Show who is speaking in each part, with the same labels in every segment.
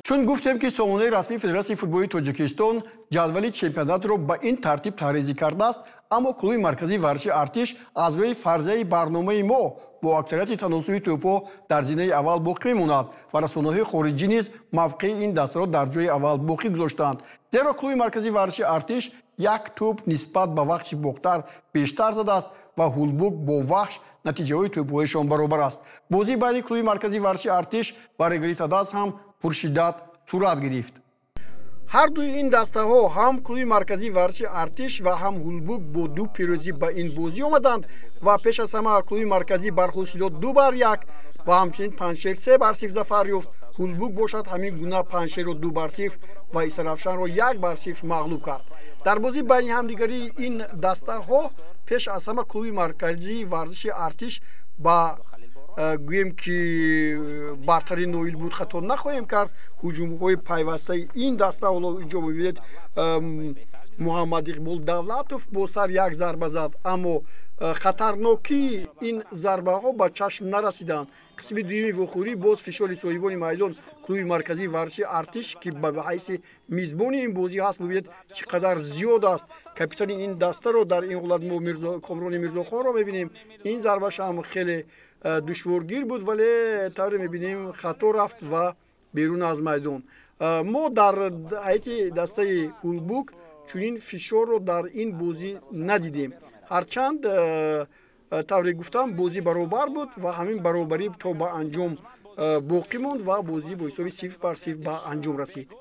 Speaker 1: چون گفتیم که سامانه رسمی فدراسیون فوتبال تاجیکستان جدول چمپیونات را به این ترتیب طراحی کرده است، اما کلوب مرکزی ورزش ارتش از روی فرضیه برنامه ما با اکثریت تناسب توپ‌ها در زینه اول باقی می‌ماند و رسانه‌های خارجی نیز موقع این دسته را در جای اول باقی گذاشتند. زیرا کلوب مرکزی ورزش ارتش یک توپ نسبت به وحش باختر بیشتر زده است و هولبوک با وحش نتیجه‌های توپ‌هایشان برابر است. بازی بین کلوب مرکزی ورزش ارتش و رگریتاداس هم پرشدت صورت گرفت. هر دوی این دسته ها هم کلوب مرکزی ورزش ارتش و هم هولبوک با دو پیروزی به این بازی آمدند و پیش از همه کلوب مرکزی برخواسته 2-1 و همچنین پنجشیر 3-0 ظفر یافت. هولبوک باشد همین گونه پنجشیر را 2-0 و اسرافشان را 1-0 مغلوب کرد. در بازی بین همدیگری این دسته ها پیش از همه کلوب مرکزی ورزش ارتش با گویم که برتری نویل بود خطا نخواهیم کرد. هجوم‌های پیوسته این دسته اینجا می‌بینید محمد اقبال دولتوف با سر یک ضربه زد، اما خطرناکی این ضربه ها به چشم نرسیدند. قسم دومی وخوری باز فشار صاحبان میدان کلوب مرکزی ورزش ارتش که به حیث میزبان این بازی هست می‌بینید چقدر زیاد است. کاپیتان این دسته رو در این حالت ما کامران میرزاخان رو می‌بینیم. این ضربه هم خیلی دشوارگیر بود ولی طوری می‌بینیم خطا رفت و بیرون از میدان. ما در حیث دسته هولبوک چنین فشار رو در این بازی ندیدیم، هرچند طوری گفتم بازی برابر بود و همین برابری تا به انجام باقی ماند و بازی با حساب 0-0 به انجام رسید.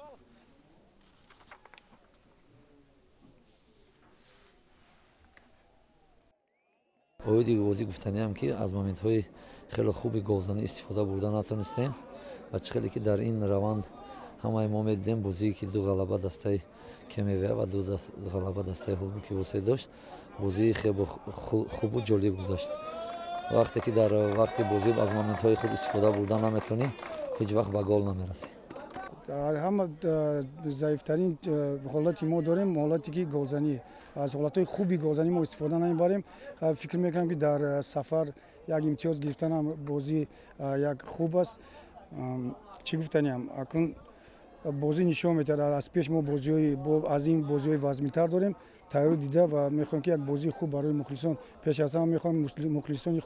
Speaker 2: دیگه بازی گفتنی هم که از مومنت‌های خیلی خوبی گلزنی استفاده بردن نتونستیم و خیلی که در این روند همه ما می‌دیدیم بازی که دو غلبه دسته کمیوه و دو غلبه دسته هولبوکی واسه داشت. بازی خیلی خوب و جالب گذشت. وقتی که در وقت بازی از مومنت‌های خود استفاده بردن نمیتونی هیچ وقت به گل نمیرسی.
Speaker 3: هم ضعیف‌ترین حالتی ما داریم حالتی که گلزنی، از حالت‌های خوبی گلزنی ما استفاده نمیبریم. فکر میکنم که در سفر یک امتیاز گرفتن هم بازی یک خوب است. چی گفتنیم اکنون بازی نشون میده از پیش ما بازی‌های از این بازی‌های وزن‌تر داریم تیار دیده و میخوام که یک بازی خوب برای مخلصان پیش از همه میخوام مخلصان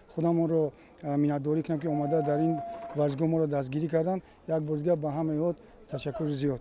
Speaker 3: خودمون رو میانه‌داری کنم که اومده در این ورزشگاه ما رو دستگیری کردن. یک بار دیگه به همه یاد تشکر زیاد.